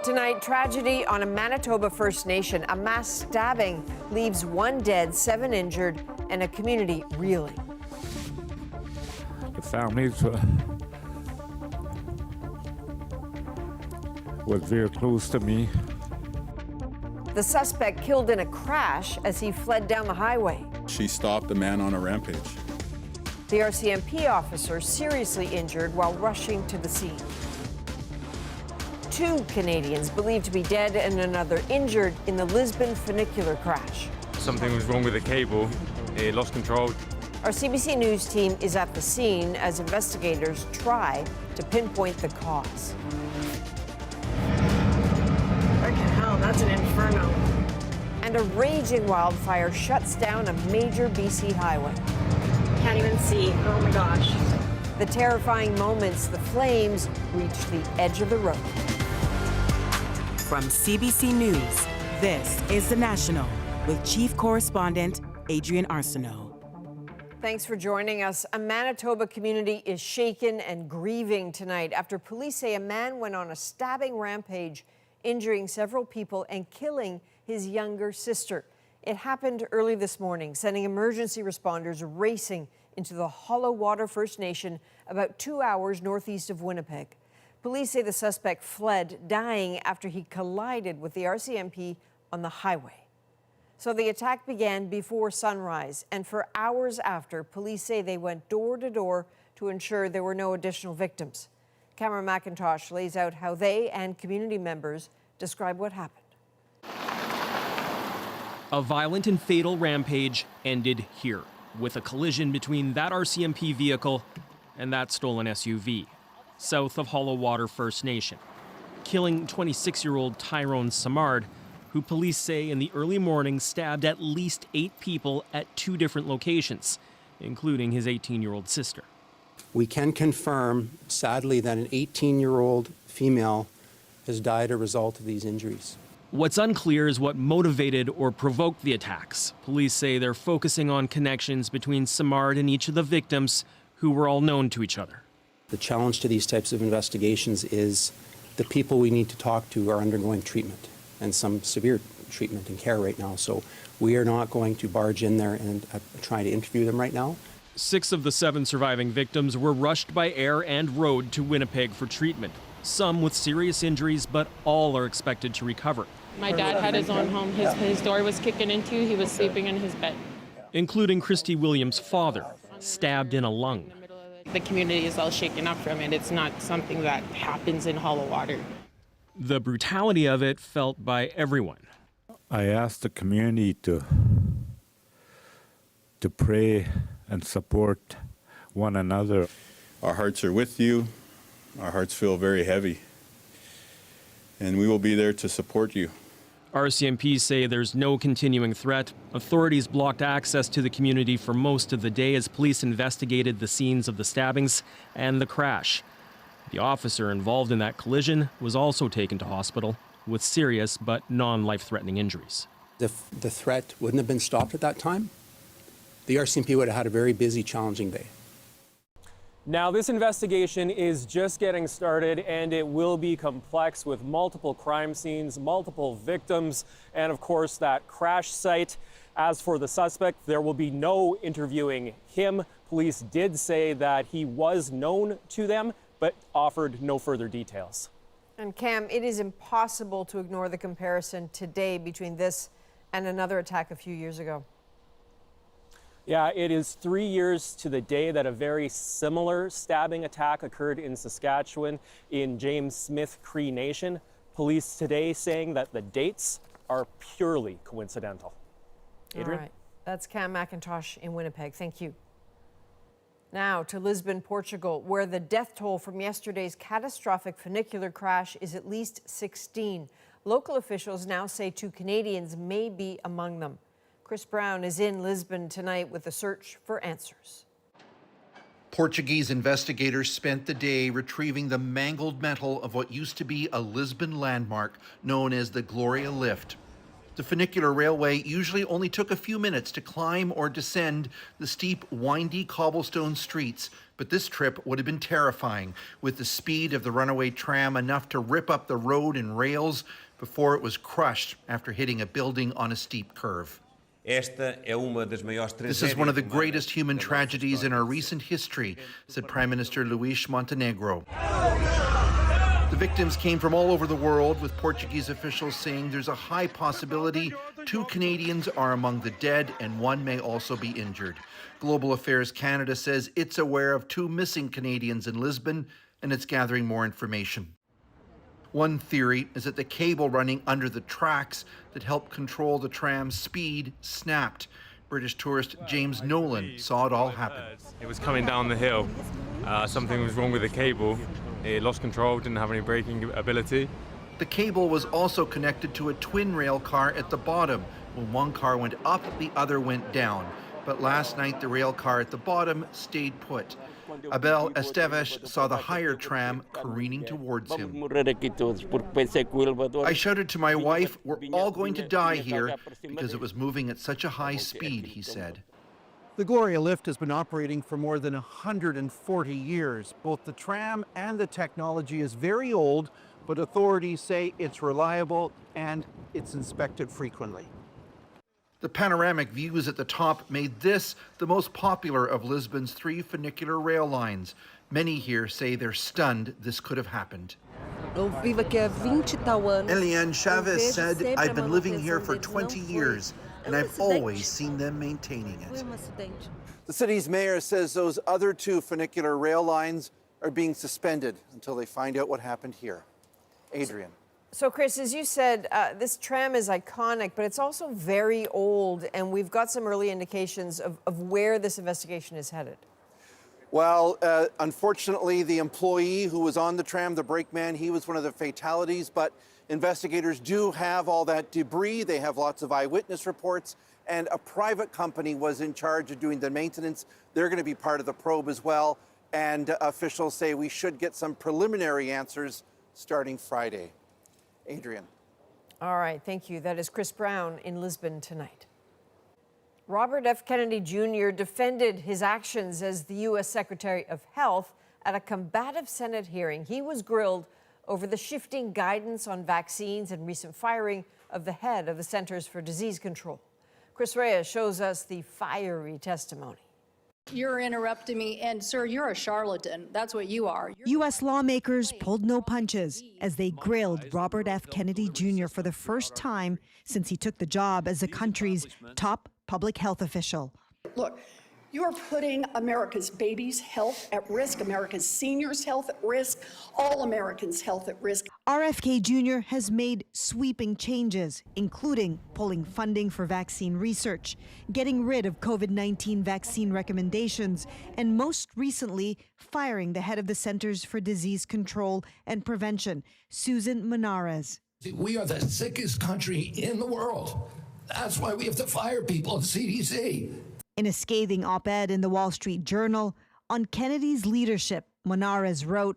Tonight, tragedy on a Manitoba First Nation. A mass stabbing leaves 1 dead, 7 injured, and a community reeling. The families was very close to me. The suspect killed in a crash as he fled down the highway. She stopped a man on a rampage. The RCMP officer seriously injured while rushing to the scene. 2 Canadians believed to be dead and another injured in the Lisbon funicular crash. Something was wrong with the cable. It lost control. Our CBC News team is at the scene as investigators try to pinpoint the cause. Freaking hell, that's an inferno. And a raging wildfire shuts down a major BC highway. Can't even see. Oh my gosh. The terrifying moments, the flames reach the edge of the road. From CBC News, this is The National with Chief Correspondent Adrian Arsenault. Thanks for joining us. A Manitoba community is shaken and grieving tonight after police say a man went on a stabbing rampage, injuring several people and killing his younger sister. It happened early this morning, sending emergency responders racing into the Hollow Water First Nation about 2 hours northeast of Winnipeg. Police say the suspect fled, dying after he collided with the RCMP on the highway. So the attack began before sunrise, and for hours after, police say they went door to door to ensure there were no additional victims. Cameron McIntosh lays out how they and community members describe what happened. A violent and fatal rampage ended here, with a collision between that RCMP vehicle and that stolen SUV, south of Hollow Water First Nation, killing 26-year-old Tyrone Samard, who police say in the early morning stabbed at least 8 people at 2 different locations, including his 18-year-old sister. We can confirm, sadly, that an 18-year-old female has died as a result of these injuries. What's unclear is what motivated or provoked the attacks. Police say they're focusing on connections between Samard and each of the victims, who were all known to each other. The challenge to these types of investigations is the people we need to talk to are undergoing treatment, and some severe treatment and care right now. So we are not going to barge in there and try to interview them right now. 6 of the 7 surviving victims were rushed by air and road to Winnipeg for treatment. Some with serious injuries, but all are expected to recover. My dad had his own home. His door was kicking into. He was sleeping in his bed. Including Christy Williams' father, stabbed in a lung. The community is all shaken up from it. It's not something that happens in Hollow Water. The brutality of it felt by everyone. I asked the community to pray and support one another. Our hearts are with you. Our hearts feel very heavy. And we will be there to support you. RCMP say there's no continuing threat. Authorities blocked access to the community for most of the day as police investigated the scenes of the stabbings and the crash. The officer involved in that collision was also taken to hospital with serious but non-life-threatening injuries. If the threat wouldn't have been stopped at that time, the RCMP would have had a very busy, challenging day. Now, this investigation is just getting started, and it will be complex with multiple crime scenes, multiple victims, and of course that crash site. As for the suspect, there will be no interviewing him. Police did say that he was known to them, but offered no further details. And Cam, it is impossible to ignore the comparison today between this and another attack a few years ago. Yeah, it is 3 years to the day that a very similar stabbing attack occurred in Saskatchewan in James Smith Cree Nation. Police today saying that the dates are purely coincidental. Adrian? All right. That's Cam McIntosh in Winnipeg. Thank you. Now to Lisbon, Portugal, where the death toll from yesterday's catastrophic funicular crash is at least 16. Local officials now say 2 Canadians may be among them. Chris Brown is in Lisbon tonight with a search for answers. Portuguese investigators spent the day retrieving the mangled metal of what used to be a Lisbon landmark known as the Gloria Lift. The funicular railway usually only took a few minutes to climb or descend the steep, windy cobblestone streets But this trip would have been terrifying, with the speed of the runaway tram enough to rip up the road and rails before it was crushed after hitting a building on a steep curve. This is one of the greatest human tragedies in our recent history, said Prime Minister Luis Montenegro. The victims came from all over the world, with Portuguese officials saying there's a high possibility 2 Canadians are among the dead and 1 may also be injured. Global Affairs Canada says it's aware of 2 missing Canadians in Lisbon, and it's gathering more information. One theory is that the cable running under the tracks that helped control the tram's speed snapped. British tourist James Nolan saw it all happen. It was coming down the hill. Something was wrong with the cable. It lost control, didn't have any braking ability. The cable was also connected to a twin rail car at the bottom. When one car went up, the other went down. But last night, the rail car at the bottom stayed put. Abel Esteves saw the higher tram careening towards him. I shouted to my wife, "We're all going to die here," because it was moving at such a high speed, he said. The Gloria lift has been operating for more than 140 years. Both the tram and the technology is very old, but authorities say it's reliable and it's inspected frequently. The panoramic views at the top made this the most popular of Lisbon's 3 funicular rail lines. Many here say they're stunned this could have happened. Eliane Chavez said, "I've been living here for 20 years, and I've always seen them maintaining it." The city's mayor says those other 2 funicular rail lines are being suspended until they find out what happened here. Adrian. So, Chris, as you said, this tram is iconic, but it's also very old, and we've got some early indications of where this investigation is headed. Well, unfortunately, the employee who was on the tram, the brakeman, he was one of the fatalities, but investigators do have all that debris. They have lots of eyewitness reports, and a private company was in charge of doing the maintenance. They're going to be part of the probe as well, and officials say we should get some preliminary answers starting Friday. Adrian. All right, thank you. That is Chris Brown in Lisbon tonight. Robert F. Kennedy Jr. defended his actions as the U.S. Secretary of Health at a combative Senate hearing. He was grilled over the shifting guidance on vaccines and recent firing of the head of the Centers for Disease Control. Chris Reyes shows us the fiery testimony. You're interrupting me, and sir, you're a charlatan. That's what you are. U.S. lawmakers pulled no punches as they grilled Robert F. Kennedy Jr. for the first time since he took the job as the country's top public health official. Look, you're putting America's babies' health at risk, America's seniors' health at risk, all Americans' health at risk. RFK Jr. has made sweeping changes, including pulling funding for vaccine research, getting rid of COVID-19 vaccine recommendations, and most recently, firing the head of the Centers for Disease Control and Prevention, Susan Menares. We are the sickest country in the world. That's why we have to fire people at CDC. In a scathing op-ed in the Wall Street Journal, on Kennedy's leadership, Menares wrote,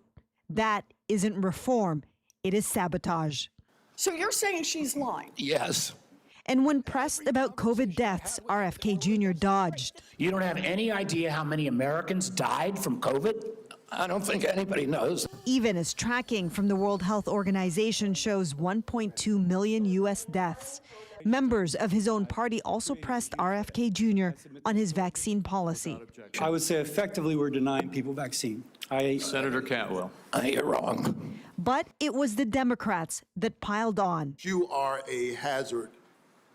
"That isn't reform, it is sabotage." So you're saying she's lying? Yes. And when pressed about COVID deaths, RFK Jr. dodged. You don't have any idea how many Americans died from COVID? I don't think anybody knows. Even as tracking from the World Health Organization shows 1.2 million U.S. deaths. Members of his own party also pressed RFK Jr. on his vaccine policy. I would say effectively we're denying people vaccine. Senator Cantwell. You're wrong. But it was the Democrats that piled on. You are a hazard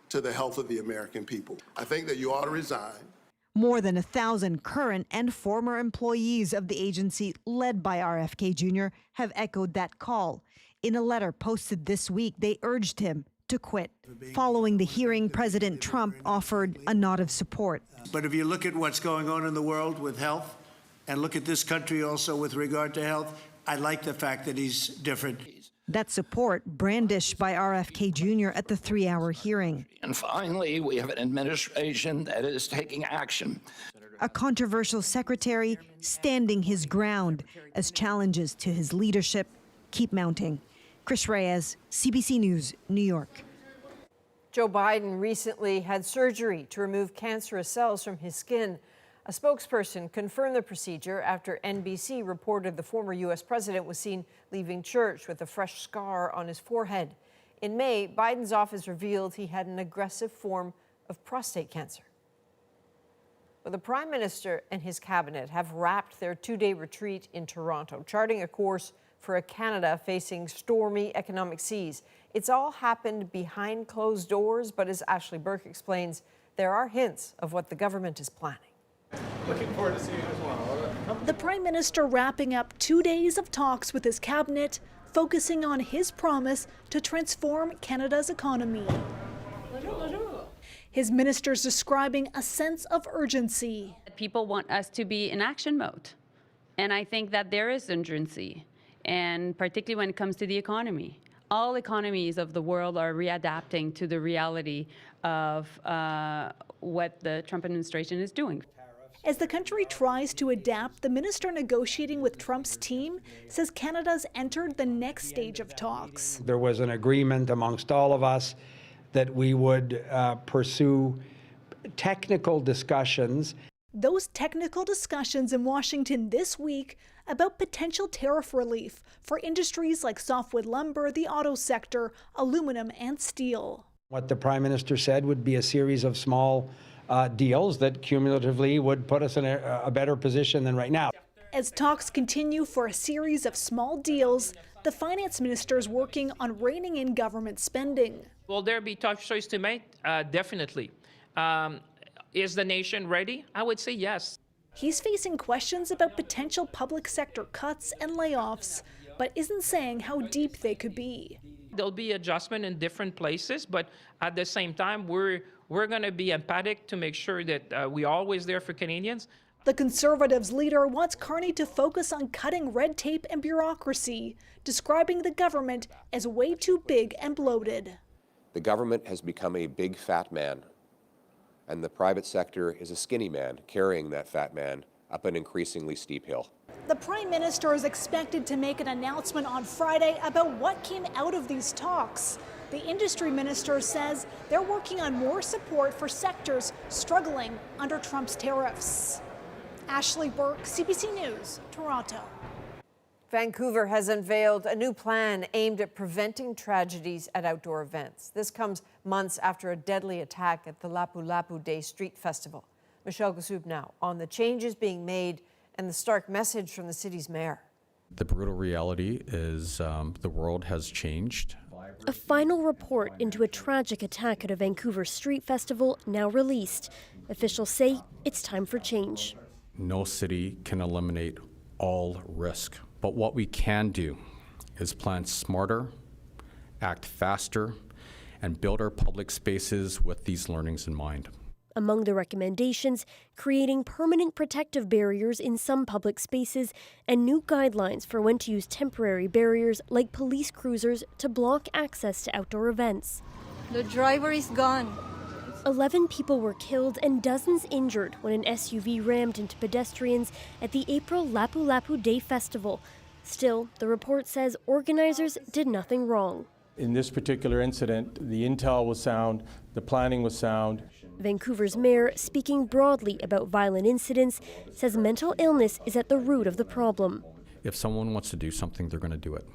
to the health of the American people. I think that you ought to resign. More than 1,000 current and former employees of the agency led by RFK Jr. have echoed that call. In a letter posted this week, they urged him to quit. Following the hearing, President Trump offered a nod of support. But if you look at what's going on in the world with health, and look at this country also with regard to health, I like the fact that he's different. That support brandished by RFK Jr. at the 3-hour hearing. And finally, we have an administration that is taking action. A controversial secretary standing his ground as challenges to his leadership keep mounting. Chris Reyes, CBC News, New York. Joe Biden recently had surgery to remove cancerous cells from his skin. A spokesperson confirmed the procedure after NBC reported the former U.S. president was seen leaving church with a fresh scar on his forehead. In May, Biden's office revealed he had an aggressive form of prostate cancer. Well, the Prime Minister and his cabinet have wrapped their two-day retreat in Toronto, charting a course for a Canada facing stormy economic seas. It's all happened behind closed doors, but as Ashley Burke explains, there are hints of what the government is planning. Looking forward to seeing you as well. The Prime Minister wrapping up 2 days of talks with his cabinet, focusing on his promise to transform Canada's economy. His ministers describing a sense of urgency. People want us to be in action mode, and I think that there is urgency, and particularly when it comes to the economy. All economies of the world are readapting to the reality of what the Trump administration is doing. As the country tries to adapt, the minister negotiating with Trump's team says Canada's entered the next stage of talks. There was an agreement amongst all of us that we would pursue technical discussions. Those technical discussions in Washington this week about potential tariff relief for industries like softwood lumber, the auto sector, aluminum, and steel. What the Prime Minister said would be a series of small deals that cumulatively would put us in a better position than right now. As talks continue for a series of small deals, the finance minister is working on reining in government spending. Will there be tough choices to make? Definitely. Is the nation ready? I would say yes. He's facing questions about potential public sector cuts and layoffs, but isn't saying how deep they could be. There'll be adjustment in different places, but at the same time, we're going to be empathic to make sure that we're always there for Canadians. The Conservatives leader wants Carney to focus on cutting red tape and bureaucracy, describing the government as way too big and bloated. The government has become a big fat man, and the private sector is a skinny man carrying that fat man up an increasingly steep hill. The Prime Minister is expected to make an announcement on Friday about what came out of these talks. The industry minister says they're working on more support for sectors struggling under Trump's tariffs. Ashley Burke, CBC News, Toronto. Vancouver has unveiled a new plan aimed at preventing tragedies at outdoor events. This comes months after a deadly attack at the Lapu-Lapu Day Street Festival. Michelle Gassoub now on the changes being made and the stark message from the city's mayor. The brutal reality is the world has changed. A final report into a tragic attack at a Vancouver street festival now released. Officials say it's time for change. No city can eliminate all risk, but what we can do is plan smarter, act faster, and build our public spaces with these learnings in mind. Among the recommendations, creating permanent protective barriers in some public spaces and new guidelines for when to use temporary barriers like police cruisers to block access to outdoor events. The driver is gone. 11 people were killed and dozens injured when an SUV rammed into pedestrians at the April Lapu-Lapu Day Festival. Still, the report says organizers did nothing wrong. In this particular incident, the intel was sound, the planning was sound. Vancouver's mayor, speaking broadly about violent incidents, says mental illness is at the root of the problem. If someone wants to do something, they're going to do it.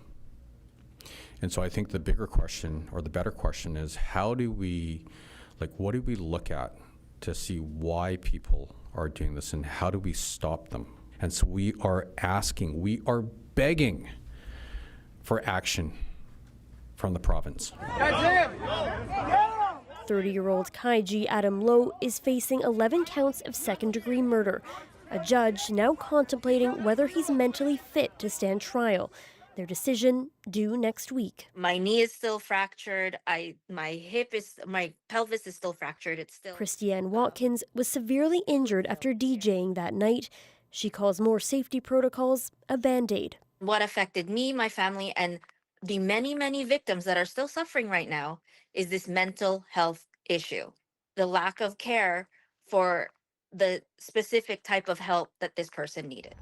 And so I think the bigger question, or the better question, is what do we look at to see why people are doing this and how do we stop them? And so we are begging for action from the province. 30-year-old Kaiji Adam Lowe is facing 11 counts of second-degree murder. A judge now contemplating whether he's mentally fit to stand trial. Their decision due next week. My knee is still fractured. My pelvis is still fractured. It's still. Christiane Watkins was severely injured after DJing that night. She calls more safety protocols a Band-Aid. What affected me, my family, and the many, many victims that are still suffering right now is this mental health issue. The lack of care for the specific type of help that this person needed.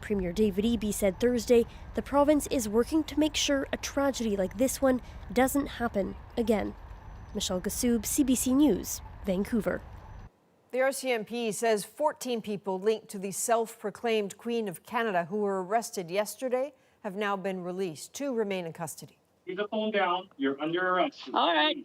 Premier David Eby said Thursday the province is working to make sure a tragedy like this one doesn't happen again. Michelle Gassoub, CBC News, Vancouver. The RCMP says 14 people linked to the self-proclaimed Queen of Canada who were arrested yesterday have now been released. 2 remain in custody. Keep the phone down. You're under arrest. All right.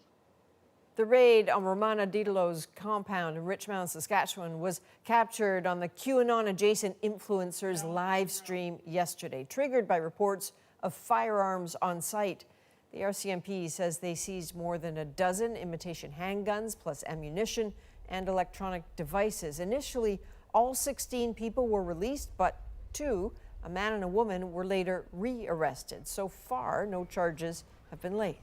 The raid on Romana Didelot's compound in Richmond, Saskatchewan was captured on the QAnon-adjacent influencer's live stream yesterday, triggered by reports of firearms on site. The RCMP says they seized more than a dozen imitation handguns, plus ammunition and electronic devices. Initially, all 16 people were released, but 2, a man and a woman, were later re-arrested. So far, no charges have been laid.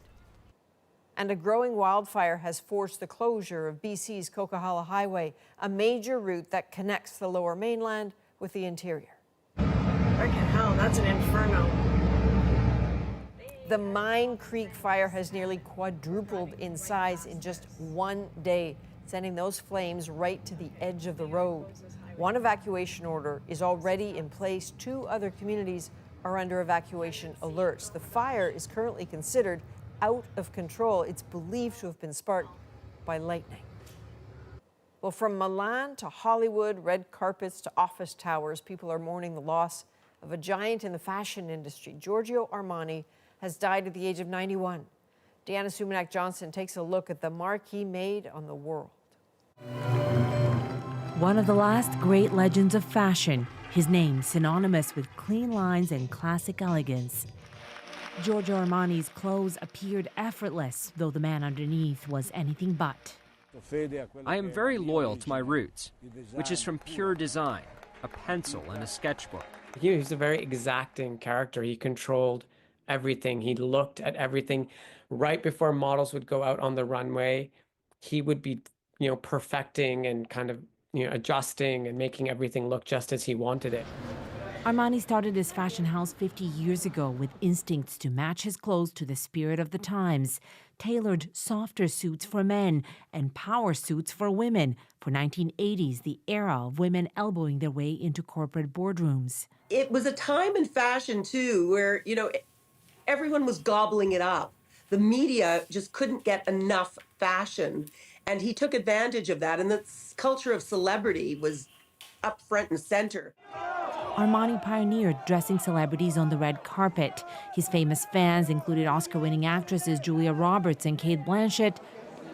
And a growing wildfire has forced the closure of BC's Coquihalla Highway, a major route that connects the Lower Mainland with the interior. What the hell? That's an inferno. The Mine Creek fire has nearly quadrupled in size in just one day, sending those flames right to the edge of the road. One evacuation order is already in place. 2 other communities are under evacuation alerts. The fire is currently considered out of control. It's believed to have been sparked by lightning. Well, from Milan to Hollywood, red carpets to office towers, people are mourning the loss of a giant in the fashion industry. Giorgio Armani has died at the age of 91. Deanna Sumanak-Johnson takes a look at the mark he made on the world. One of the last great legends of fashion, his name synonymous with clean lines and classic elegance. Giorgio Armani's clothes appeared effortless, though the man underneath was anything but. I am very loyal to my roots, which is from pure design, a pencil and a sketchbook. He's a very exacting character. He controlled everything. He looked at everything. Right before models would go out on the runway, he would be, perfecting and kind of, adjusting and making everything look just as he wanted it. Armani started his fashion house 50 years ago with instincts to match his clothes to the spirit of the times, tailored softer suits for men and power suits for women for 1980s, the era of women elbowing their way into corporate boardrooms. It was a time in fashion, too, where, everyone was gobbling it up. The media just couldn't get enough fashion, and he took advantage of that, and the culture of celebrity was up front and center. Armani pioneered dressing celebrities on the red carpet. His famous fans included Oscar-winning actresses Julia Roberts and Cate Blanchett,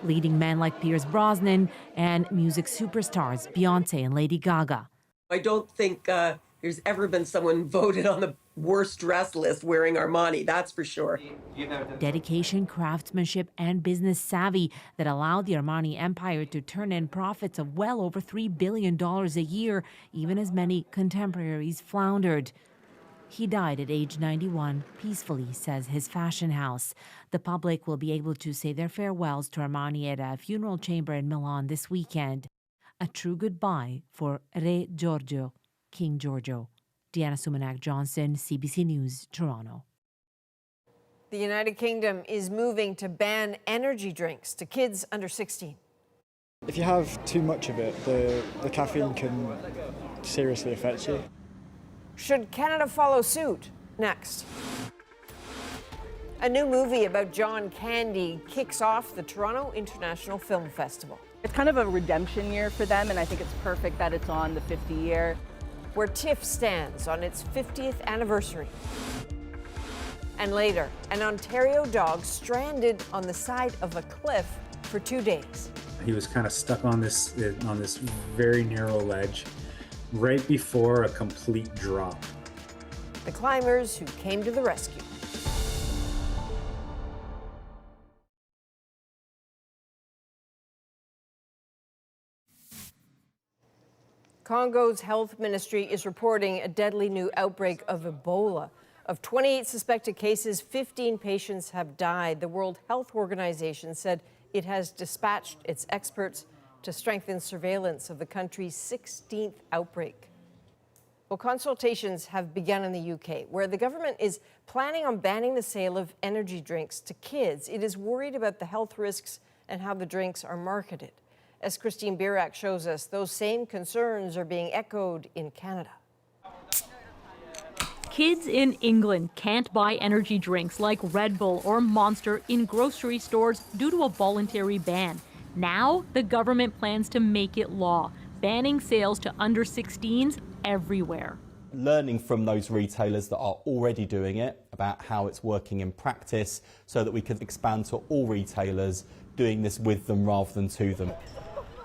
leading men like Pierce Brosnan, and music superstars Beyoncé and Lady Gaga. I don't think there's ever been someone voted on the worst dress list wearing Armani, that's for sure. Dedication, craftsmanship, and business savvy that allowed the Armani empire to turn in profits of well over $3 billion a year, even as many contemporaries floundered. He died at age 91 peacefully, says his fashion house. The public will be able to say their farewells to Armani at a funeral chamber in Milan this weekend. A true goodbye for Re Giorgio, King Giorgio. Deanna Sumanak-Johnson, CBC News, Toronto. The United Kingdom is moving to ban energy drinks to kids under 16. If you have too much of it, the caffeine can seriously affect you. Should Canada follow suit? Next. A new movie about John Candy kicks off the Toronto International Film Festival. It's kind of a redemption year for them, and I think it's perfect that it's on the 50 year. Where TIFF stands on its 50th anniversary. And later, an Ontario dog stranded on the side of a cliff for 2 days. He was kind of stuck on this very narrow ledge right before a complete drop. The climbers who came to the rescue. Congo's health ministry is reporting a deadly new outbreak of Ebola. Of 28 suspected cases, 15 patients have died. The World Health Organization said it has dispatched its experts to strengthen surveillance of the country's 16th outbreak. Well, consultations have begun in the UK, where the government is planning on banning the sale of energy drinks to kids. It is worried about the health risks and how the drinks are marketed. As Christine Birak shows us, those same concerns are being echoed in Canada. Kids in England can't buy energy drinks like Red Bull or Monster in grocery stores due to a voluntary ban. Now, the government plans to make it law, banning sales to under 16s everywhere. Learning from those retailers that are already doing it about how it's working in practice so that we can expand to all retailers doing this with them rather than to them.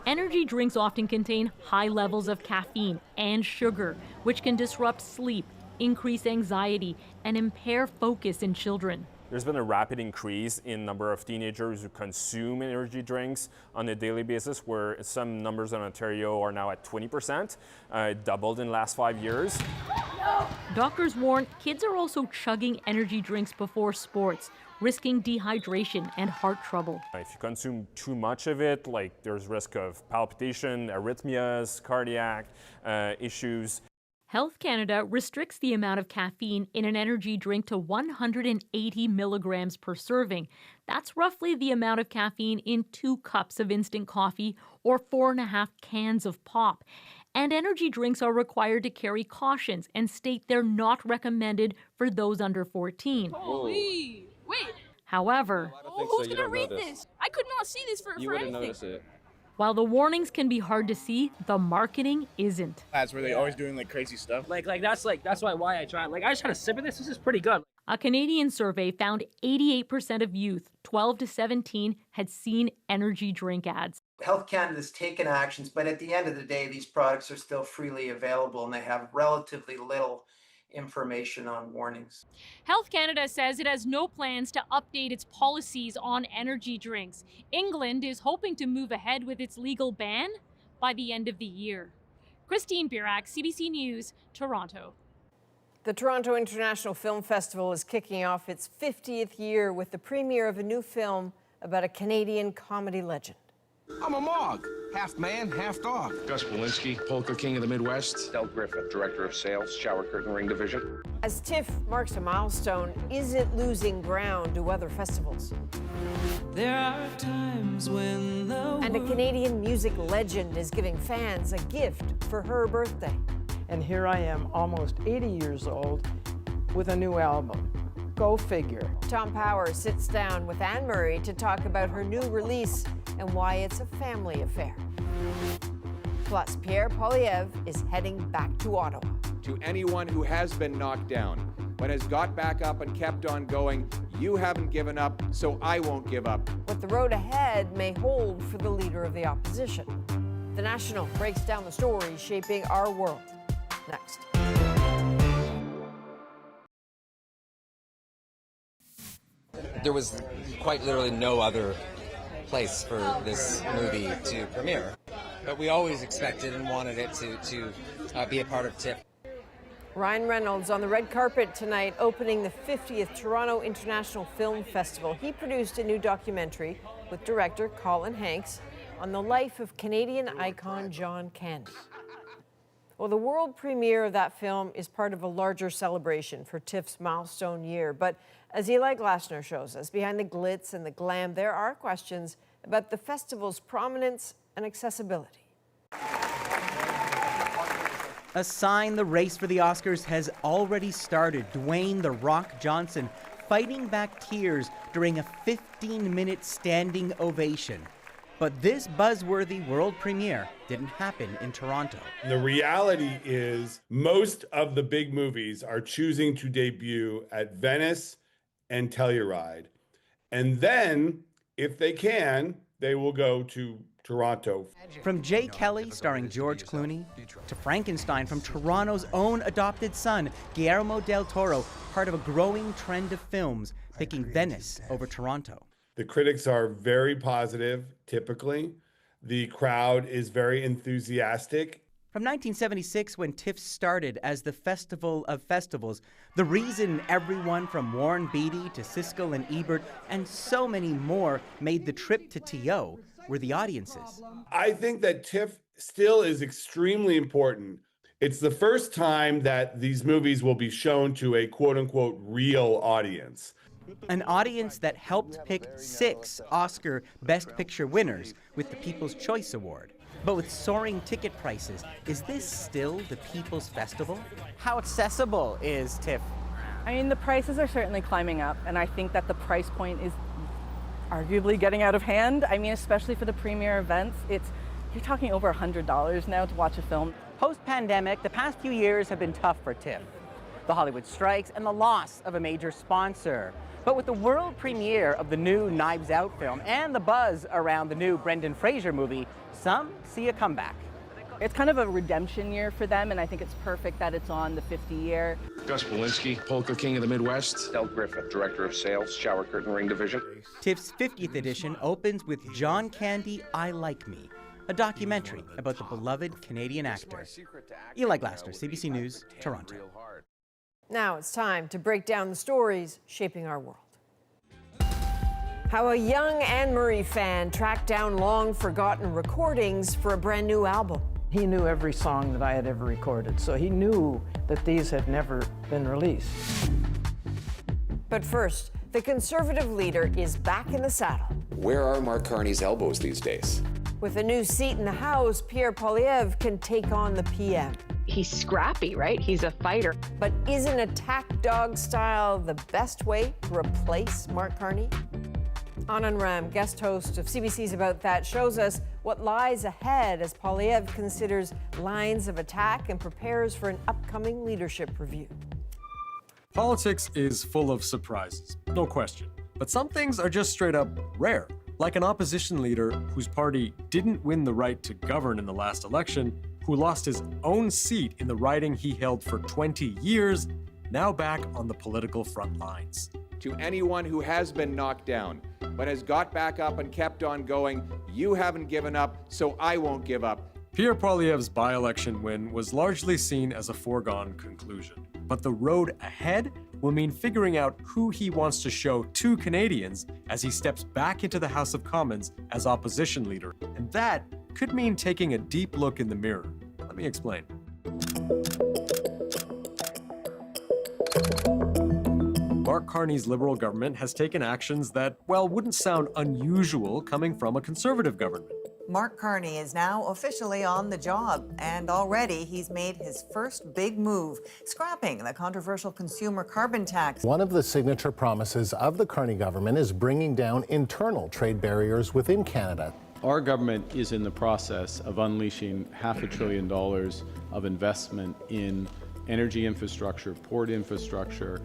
Energy drinks often contain high levels of caffeine and sugar, which can disrupt sleep, increase anxiety, and impair focus in children. There's been a rapid increase in number of teenagers who consume energy drinks on a daily basis, where some numbers in Ontario are now at 20%, doubled in the last 5 years. Doctors warn kids are also chugging energy drinks before sports, risking dehydration and heart trouble. If you consume too much of it, like there's risk of palpitation, arrhythmias, cardiac issues. Health Canada restricts the amount of caffeine in an energy drink to 180 milligrams per serving. That's roughly the amount of caffeine in 2 cups of instant coffee or 4.5 cans of pop. And energy drinks are required to carry cautions and state they're not recommended for those under 14. Holy, wait. However, who's going to read this? I could not see this for anything. Notice it. While the warnings can be hard to see, the marketing isn't. That's where they always doing like crazy stuff. That's why I try. Like, I just had a sip of this. This is pretty good. A Canadian survey found 88% of youth 12 to 17 had seen energy drink ads. Health Canada's taken actions, but at the end of the day, these products are still freely available and they have relatively little information on warnings. Health Canada says it has no plans to update its policies on energy drinks. England is hoping to move ahead with its legal ban by the end of the year. Christine Birak, CBC News, Toronto. The Toronto International Film Festival is kicking off its 50th year with the premiere of a new film about a Canadian comedy legend. I'm a Mog, half man, half dog. Gus Walensky, polka king of the Midwest. Del Griffith, director of sales, shower curtain ring division. As TIFF marks a milestone, is it losing ground to other festivals? There are times when And a Canadian music legend is giving fans a gift for her birthday. And here I am, almost 80 years old, with a new album. Go figure. Tom Power sits down with Anne Murray to talk about her new release and why it's a family affair. Plus, Pierre Poilievre is heading back to Ottawa. To anyone who has been knocked down, but has got back up and kept on going, you haven't given up, so I won't give up. What the road ahead may hold for the leader of the opposition. The National breaks down the stories shaping our world. Next. There was quite literally no other place for this movie to premiere, but we always expected and wanted it to be a part of TIFF. Ryan Reynolds on the red carpet tonight, opening the 50th Toronto International Film Festival. He produced a new documentary with director Colin Hanks on the life of Canadian icon John Candy. Well, the world premiere of that film is part of a larger celebration for TIFF's milestone year. But as Eli Glasner shows us, behind the glitz and the glam, there are questions about the festival's prominence and accessibility. A sign the race for the Oscars has already started. Dwayne "The Rock" Johnson fighting back tears during a 15-minute standing ovation. But this buzzworthy world premiere didn't happen in Toronto. The reality is most of the big movies are choosing to debut at Venice and Telluride. And then, if they can, they will go to Toronto. From Jay Kelly, starring George Clooney, to Frankenstein from Toronto's own adopted son, Guillermo del Toro, part of a growing trend of films picking Venice over Toronto. The critics are very positive, typically. The crowd is very enthusiastic. From 1976, when TIFF started as the Festival of Festivals, the reason everyone from Warren Beatty to Siskel and Ebert and so many more made the trip to TO were the audiences. I think that TIFF still is extremely important. It's the first time that these movies will be shown to a quote-unquote real audience. An audience that helped pick 6 Oscar Best Picture winners with the People's Choice Award. But with soaring ticket prices, is this still the People's Festival? How accessible is TIFF? I mean, the prices are certainly climbing up, and I think that the price point is arguably getting out of hand. I mean, especially for the premiere events, you're talking over $100 now to watch a film. Post-pandemic, the past few years have been tough for TIFF. The Hollywood strikes and the loss of a major sponsor. But with the world premiere of the new Knives Out film and the buzz around the new Brendan Fraser movie, some see a comeback. It's kind of a redemption year for them, and I think it's perfect that it's on the 50 year. Gus Polinski, Polka King of the Midwest. Del Griffith, Director of Sales, Shower Curtain Ring Division. TIFF's 50th edition opens with John Candy, I Like Me, a documentary about the beloved Canadian actor. Eli Glasner, CBC News, Toronto. Now it's time to break down the stories shaping our world. How a young Anne Murray fan tracked down long-forgotten recordings for a brand new album. He knew every song that I had ever recorded, so he knew that these had never been released. But first, the Conservative leader is back in the saddle. Where are Mark Carney's elbows these days? With a new seat in the House, Pierre Poilievre can take on the PM. He's scrappy, right? He's a fighter. But isn't attack dog style the best way to replace Mark Carney? Anand Ram, guest host of CBC's About That, shows us what lies ahead as Poilievre considers lines of attack and prepares for an upcoming leadership review. Politics is full of surprises, no question. But some things are just straight up rare. Like an opposition leader whose party didn't win the right to govern in the last election, who lost his own seat in the riding he held for 20 years, now back on the political front lines. To anyone who has been knocked down, but has got back up and kept on going, you haven't given up, so I won't give up. Pierre Poilievre's by-election win was largely seen as a foregone conclusion. But the road ahead will mean figuring out who he wants to show to Canadians as he steps back into the House of Commons as opposition leader. And that could mean taking a deep look in the mirror. Let me explain. Mark Carney's Liberal government has taken actions that, well, wouldn't sound unusual coming from a Conservative government. Mark Carney is now officially on the job, and already he's made his first big move, scrapping the controversial consumer carbon tax. One of the signature promises of the Carney government is bringing down internal trade barriers within Canada. Our government is in the process of unleashing $500 billion of investment in energy infrastructure, port infrastructure,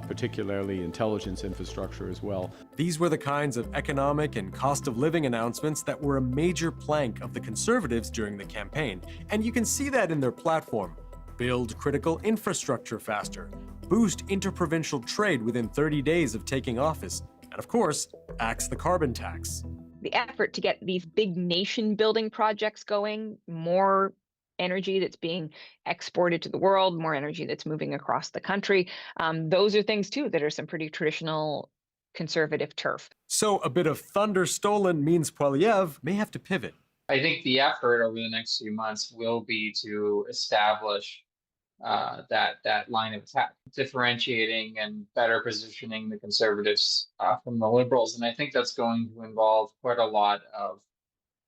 particularly intelligence infrastructure as well. These were the kinds of economic and cost of living announcements that were a major plank of the Conservatives during the campaign. And you can see that in their platform. Build critical infrastructure faster, boost interprovincial trade within 30 days of taking office, and of course, axe the carbon tax. The effort to get these big nation-building projects going, more energy that's being exported to the world, more energy that's moving across the country. Those are things, too, that are some pretty traditional Conservative turf. So a bit of thunder stolen means Poilievre may have to pivot. I think the effort over the next few months will be to establish that line of attack, differentiating and better positioning the Conservatives from the Liberals. And I think that's going to involve quite a lot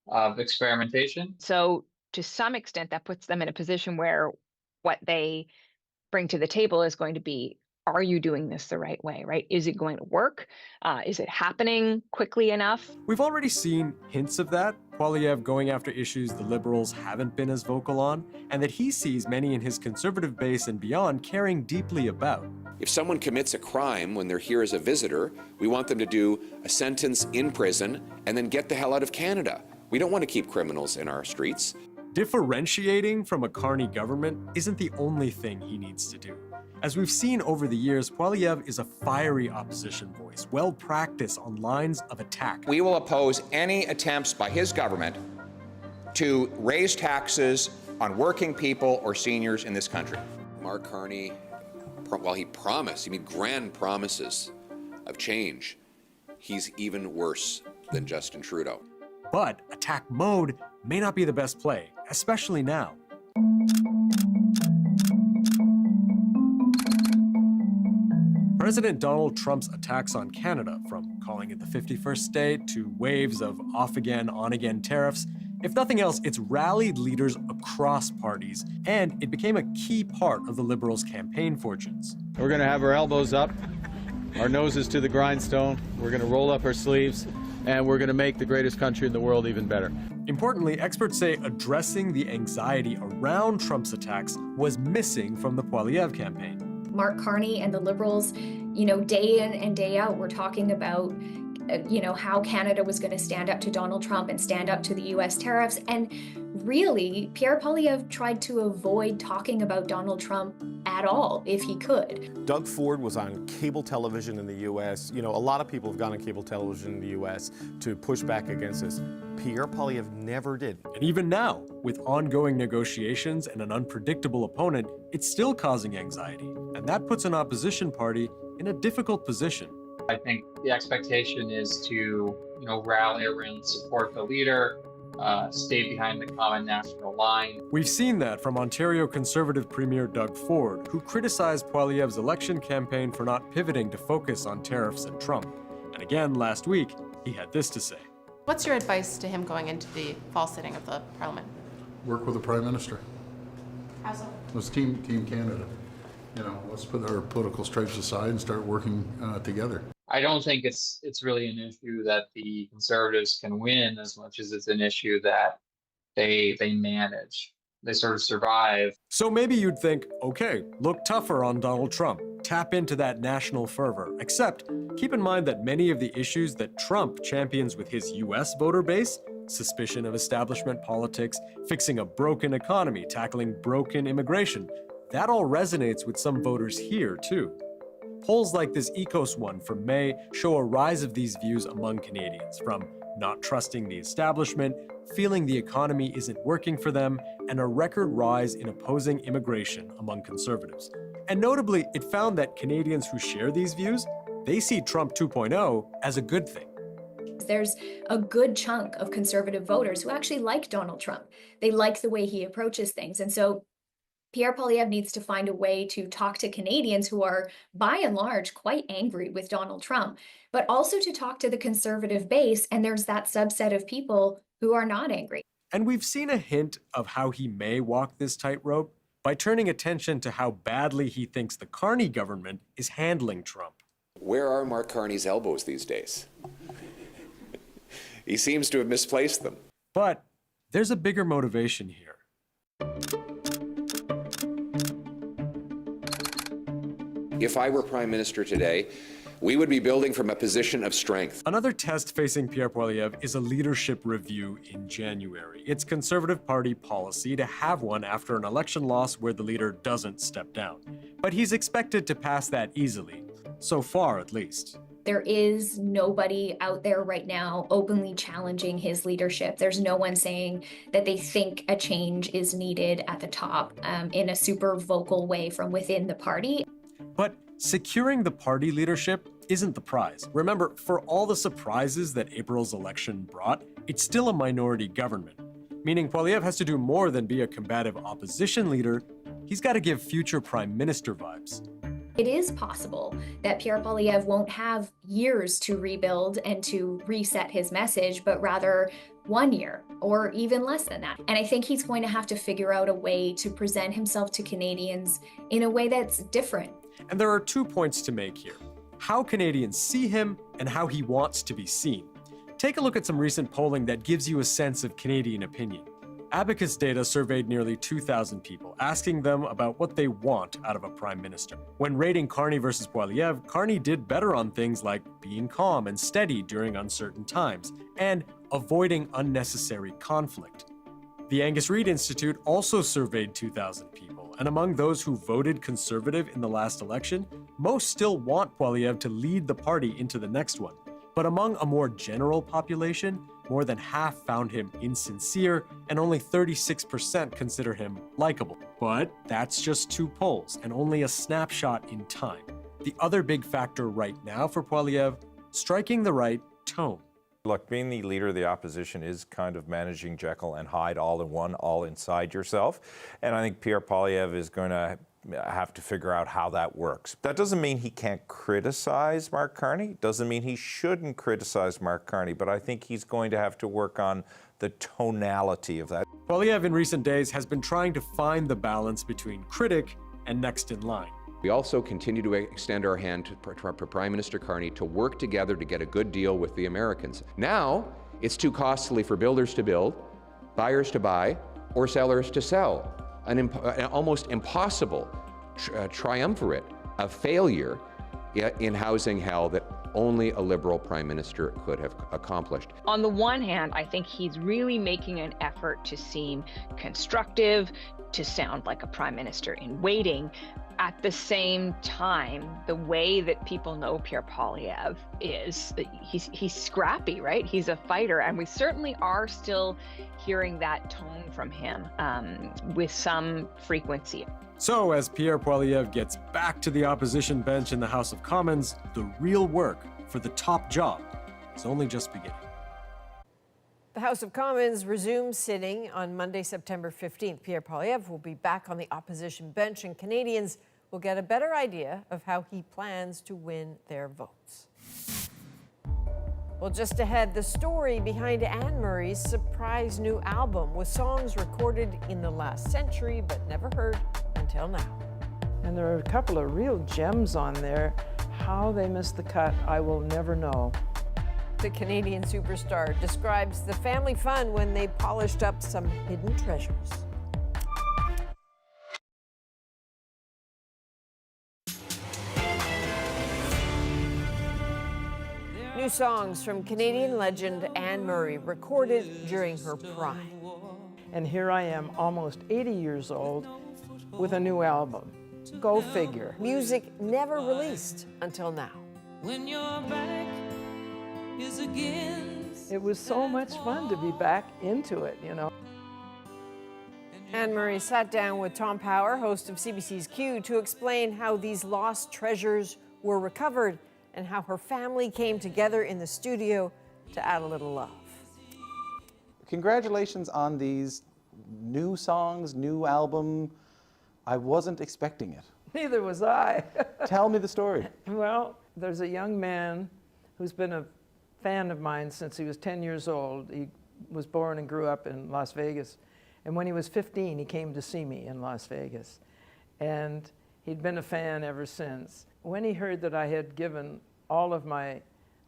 of experimentation. So to some extent, that puts them in a position where what they bring to the table is going to be, are you doing this the right way, right? Is it going to work? Is it happening quickly enough? We've already seen hints of that. Poilievre going after issues the Liberals haven't been as vocal on, and that he sees many in his Conservative base and beyond caring deeply about. If someone commits a crime when they're here as a visitor, we want them to do a sentence in prison and then get the hell out of Canada. We don't want to keep criminals in our streets. Differentiating from a Carney government isn't the only thing he needs to do. As we've seen over the years, Poilievre is a fiery opposition voice, well-practiced on lines of attack. We will oppose any attempts by his government to raise taxes on working people or seniors in this country. Mark Carney, while he made grand promises of change, he's even worse than Justin Trudeau. But attack mode may not be the best play, especially now. President Donald Trump's attacks on Canada, from calling it the 51st state to waves of off-again, on-again tariffs, if nothing else, it's rallied leaders across parties, and it became a key part of the Liberals' campaign fortunes. We're going to have our elbows up our noses to the grindstone. We're going to roll up our sleeves, and we're going to make the greatest country in the world even better. Importantly, experts say addressing the anxiety around Trump's attacks was missing from the Poilievre campaign. Mark Carney and the Liberals, day in and day out, were talking about, how Canada was going to stand up to Donald Trump and stand up to the U.S. tariffs. And really, Pierre Poilievre tried to avoid talking about Donald Trump at all, if he could. Doug Ford was on cable television in the U.S. A lot of people have gone on cable television in the U.S. to push back against this. Pierre Poilievre never did. And even now, with ongoing negotiations and an unpredictable opponent, it's still causing anxiety. And that puts an opposition party in a difficult position. I think the expectation is to, rally around, support the leader, stay behind the common national line. We've seen that from Ontario Conservative Premier Doug Ford, who criticized Poilievre's election campaign for not pivoting to focus on tariffs and Trump. And again, last week, he had this to say. What's your advice to him going into the fall sitting of the Parliament? Work with the Prime Minister. How so? Let's team Canada. Let's put our political stripes aside and start working together. I don't think it's really an issue that the Conservatives can win as much as it's an issue that they manage. They sort of survive. So maybe you'd think, okay, look tougher on Donald Trump. Tap into that national fervor. Except, keep in mind that many of the issues that Trump champions with his U.S. voter base, suspicion of establishment politics, fixing a broken economy, tackling broken immigration, that all resonates with some voters here, too. Polls like this ECOS one from May show a rise of these views among Canadians, from not trusting the establishment, feeling the economy isn't working for them, and a record rise in opposing immigration among Conservatives. And notably, it found that Canadians who share these views, they see Trump 2.0 as a good thing. There's a good chunk of Conservative voters who actually like Donald Trump. They like the way he approaches things. And so Pierre Poilievre needs to find a way to talk to Canadians who are, by and large, quite angry with Donald Trump, but also to talk to the Conservative base. And there's that subset of people who are not angry. And we've seen a hint of how he may walk this tightrope by turning attention to how badly he thinks the Carney government is handling Trump. Where are Mark Carney's elbows these days? He seems to have misplaced them. But there's a bigger motivation here. If I were Prime Minister today, we would be building from a position of strength. Another test facing Pierre Poilievre is a leadership review in January. It's Conservative Party policy to have one after an election loss where the leader doesn't step down. But he's expected to pass that easily, so far at least. There is nobody out there right now openly challenging his leadership. There's no one saying that they think a change is needed at the top in a super vocal way from within the party. But securing the party leadership isn't the prize. Remember, for all the surprises that April's election brought, it's still a minority government. Meaning Poilievre has to do more than be a combative opposition leader. He's got to give future prime minister vibes. It is possible that Pierre Poilievre won't have years to rebuild and to reset his message, but rather 1 year or even less than that. And I think he's going to have to figure out a way to present himself to Canadians in a way that's different. And there are 2 points to make here: how Canadians see him and how he wants to be seen. Take a look at some recent polling that gives you a sense of Canadian opinion. Abacus data surveyed nearly 2,000 people, asking them about what they want out of a prime minister. When rating Carney versus Poilievre, Carney did better on things like being calm and steady during uncertain times, and avoiding unnecessary conflict. The Angus Reid Institute also surveyed 2,000 people, and among those who voted Conservative in the last election, most still want Poilievre to lead the party into the next one. But among a more general population, more than half found him insincere, and only 36% consider him likable. But that's just 2 polls, and only a snapshot in time. The other big factor right now for Poilievre, striking the right tone. Look, being the leader of the opposition is kind of managing Jekyll and Hyde all in one, all inside yourself. And I think Pierre Poilievre is going to have to figure out how that works. That doesn't mean he can't criticize Mark Carney. Doesn't mean he shouldn't criticize Mark Carney. But I think he's going to have to work on the tonality of that. Poilievre in recent days has been trying to find the balance between critic and next in line. We also continue to extend our hand to Prime Minister Carney to work together to get a good deal with the Americans. Now, it's too costly for builders to build, buyers to buy, or sellers to sell. An almost impossible triumvirate of failure in housing hell that only a Liberal Prime Minister could have accomplished. On the one hand, I think he's really making an effort to seem constructive, to sound like a Prime Minister in waiting. At the same time, the way that people know Pierre Poilievre is, he's scrappy, right? He's a fighter, and we certainly are still hearing that tone from him with some frequency. So, as Pierre Poilievre gets back to the opposition bench in the House of Commons, the real work for the top job is only just beginning. The House of Commons resumes sitting on Monday, September 15th. Pierre Poilievre will be back on the opposition bench, and Canadians will get a better idea of how he plans to win their votes. Well, just ahead, the story behind Anne Murray's surprise new album with songs recorded in the last century but never heard until now. And there are a couple of real gems on there. How they missed the cut, I will never know. The Canadian superstar describes the family fun when they polished up some hidden treasures. New songs from Canadian legend Anne Murray, recorded during her prime. And here I am, almost 80 years old, with a new album. Go figure. Music never released until now. When your back is against. It was so much fun to be back into it, you know. Anne Murray sat down with Tom Power, host of CBC's Q, to explain how these lost treasures were recovered and how her family came together in the studio to add a little love. Congratulations on these new songs, new album. I wasn't expecting it. Neither was I. Tell me the story. Well, there's a young man who's been a fan of mine since he was 10 years old. He was born and grew up in Las Vegas. And when he was 15, he came to see me in Las Vegas. And he'd been a fan ever since. When he heard that I had given all of my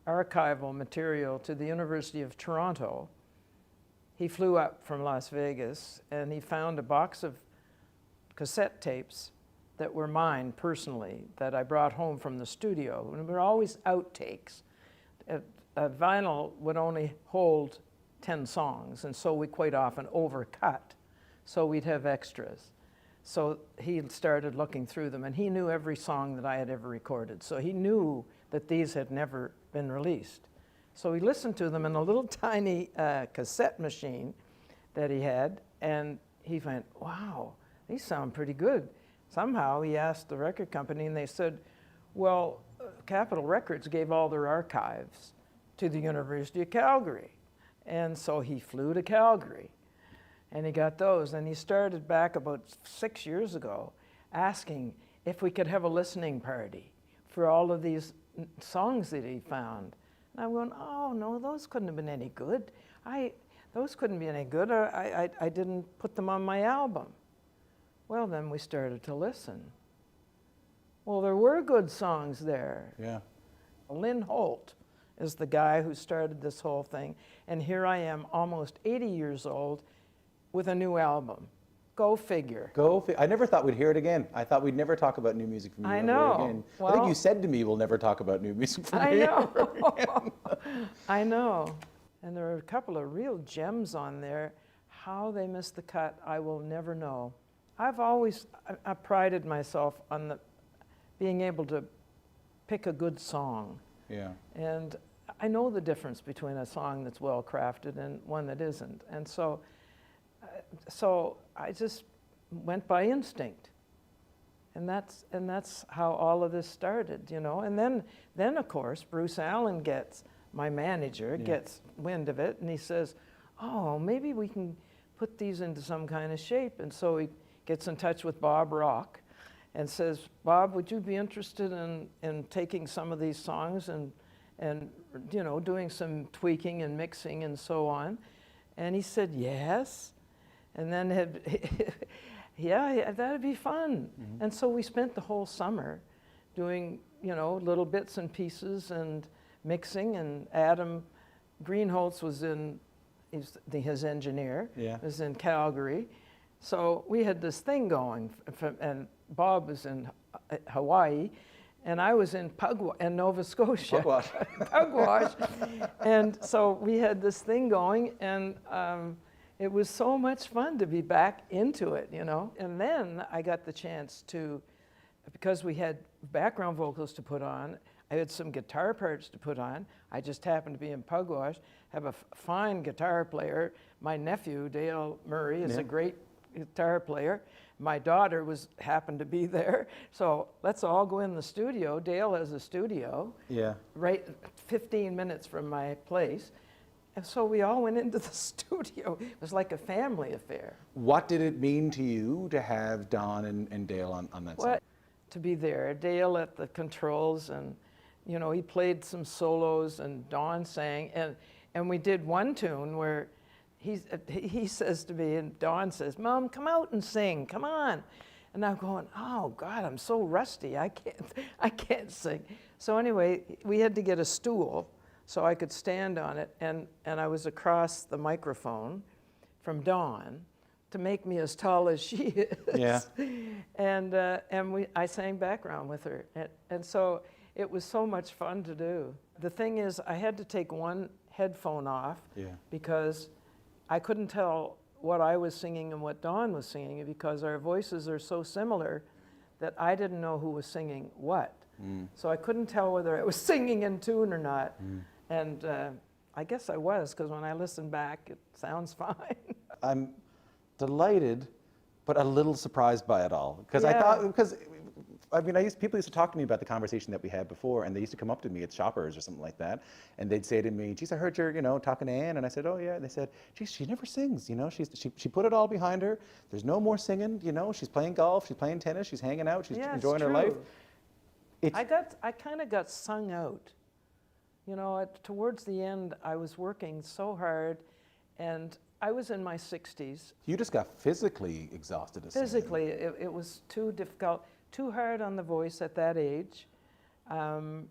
archival material to the University of Toronto, he flew up from Las Vegas and he found a box of cassette tapes that were mine personally, that I brought home from the studio. And they were always outtakes. A vinyl would only hold 10 songs, and so we quite often overcut, so we'd have extras. So he started looking through them, and he knew every song that I had ever recorded. So he knew that these had never been released. So he listened to them in a little tiny cassette machine that he had, and he went, wow, these sound pretty good. Somehow he asked the record company, and they said, well, Capitol Records gave all their archives to the University of Calgary. And so he flew to Calgary, and he got those. And he started back about 6 years ago asking if we could have a listening party for all of these songs that he found. And I'm going, oh, no, those couldn't have been any good. Those couldn't be any good. I didn't put them on my album. Well, then we started to listen. Well, there were good songs there. Yeah. Lynn Holt is the guy who started this whole thing. And here I am, almost 80 years old, with a new album. Go figure. I never thought we'd hear it again. I thought we'd never talk about new music from you I ever know. again. Well, I think you said to me, we'll never talk about new music from I you know. ever again. I know. And there are a couple of real gems on there. How they missed the cut, I will never know. I've always I prided myself on being able to pick a good song. Yeah. And I know the difference between a song that's well crafted and one that isn't. And so I just went by instinct. And that's how all of this started, you know. And then of course, Bruce Allen my manager, gets wind of it, and he says, oh, maybe we can put these into some kind of shape. And so he gets in touch with Bob Rock and says, Bob, would you be interested in taking some of these songs and you know, doing some tweaking and mixing and so on? And he said, yes. And then yeah, that'd be fun. And so we spent the whole summer doing, you know, little bits and pieces and mixing, and Adam Greenholtz was his engineer, was in Calgary. So we had this thing going, and Bob was in Hawaii, and I was in Nova Scotia. Pugwash. And so we had this thing going, and it was so much fun to be back into it, you know. And then I got the chance to, because we had background vocals to put on, I had some guitar parts to put on. I just happened to be in Pugwash, have a fine guitar player. My nephew, Dale Murray, is a great guitar player. My daughter happened to be there. So let's all go in the studio. Dale has a studio right 15 minutes from my place. And so we all went into the studio. It was like a family affair. What did it mean to you to have Don and Dale on that song? To be there. Dale at the controls, and you know, he played some solos, and Don sang, and we did one tune where he says to me, and Don says, "Mom, come out and sing, come on." And I'm going, "Oh God, I'm so rusty, I can't sing." So anyway, we had to get a stool so I could stand on it, and I was across the microphone from Dawn to make me as tall as she is. Yeah. And I sang background with her, and so it was so much fun to do. The thing is, I had to take one headphone off because I couldn't tell what I was singing and what Dawn was singing, because our voices are so similar that I didn't know who was singing what. So I couldn't tell whether I was singing in tune or not. And I guess I was, because when I listen back, it sounds fine. I'm delighted, but a little surprised by it all. Because I thought, I mean, people used to talk to me about the conversation that we had before, and they used to come up to me at Shoppers or something like that, and they'd say to me, "Geez, I heard you're, you know, talking to Ann," and I said, "Oh yeah." And they said, "Geez, she never sings, you know. She put it all behind her. There's no more singing, you know. She's playing golf, she's playing tennis, she's hanging out, she's enjoying her life." I kind of got sung out. You know, towards the end, I was working so hard, and I was in my 60s. You just got physically exhausted. Physically, it was too difficult, too hard on the voice at that age, and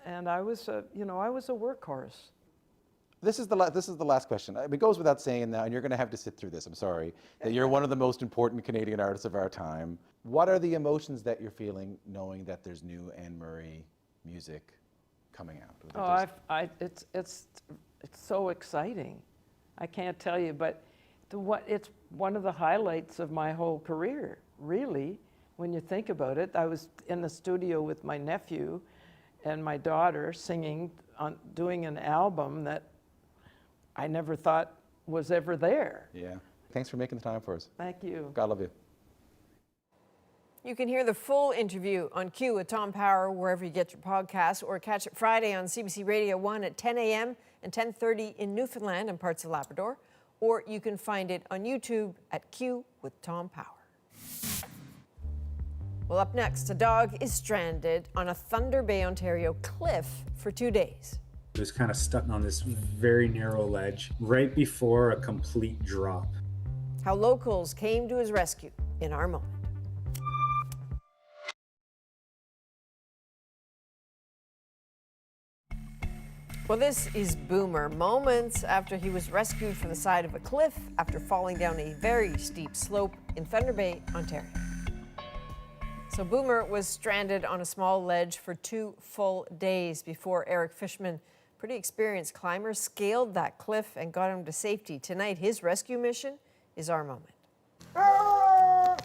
I was, you know, I was a workhorse. This is the last question. It goes without saying now, and you're going to have to sit through this. I'm sorry that you're one of the most important Canadian artists of our time. What are the emotions that you're feeling, knowing that there's new Anne Murray music coming out? Oh, it's so exciting. I can't tell you, but it's one of the highlights of my whole career, really, when you think about it. I was in the studio with my nephew and my daughter singing, doing an album that I never thought was ever there. Yeah. Thanks for making the time for us. Thank you. God love you. You can hear the full interview on Q with Tom Power wherever you get your podcasts, or catch it Friday on CBC Radio 1 at 10 a.m. and 10:30 in Newfoundland and parts of Labrador. Or you can find it on YouTube at Q with Tom Power. Well, up next, a dog is stranded on a Thunder Bay, Ontario cliff for 2 days. He was kind of stuck on this very narrow ledge right before a complete drop. How locals came to his rescue in our moment. Well, this is Boomer, moments after he was rescued from the side of a cliff after falling down a very steep slope in Thunder Bay, Ontario. So Boomer was stranded on a small ledge for 2 full days before Eric Fishman, pretty experienced climber, scaled that cliff and got him to safety. Tonight, his rescue mission is our moment. I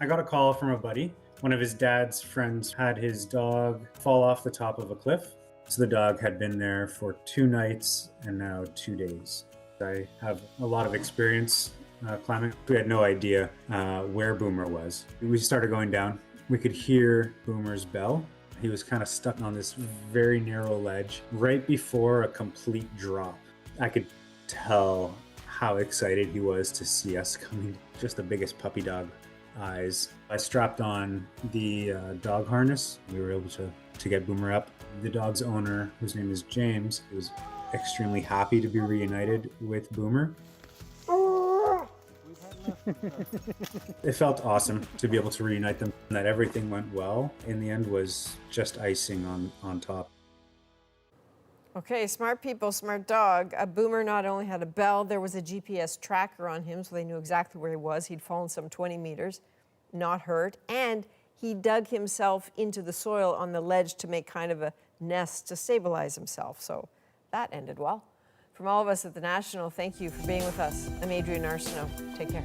got a call from a buddy. One of his dad's friends had his dog fall off the top of a cliff. So the dog had been there for 2 nights and now 2 days. I have a lot of experience climbing. We had no idea where Boomer was. We started going down. We could hear Boomer's bell. He was kind of stuck on this very narrow ledge right before a complete drop. I could tell how excited he was to see us coming. Just the biggest puppy dog eyes. I strapped on the dog harness. We were able to get Boomer up. The dog's owner, whose name is James, was extremely happy to be reunited with Boomer. It felt awesome to be able to reunite them, and that everything went well. In the end was just icing on top. Okay, smart people, smart dog. A boomer not only had a bell, there was a GPS tracker on him, so they knew exactly where he was. He'd fallen some 20 meters, not hurt, and he dug himself into the soil on the ledge to make kind of a nest to stabilize himself. So that ended well. From all of us at The National, thank you for being with us. I'm Adrienne Arsenault. Take care.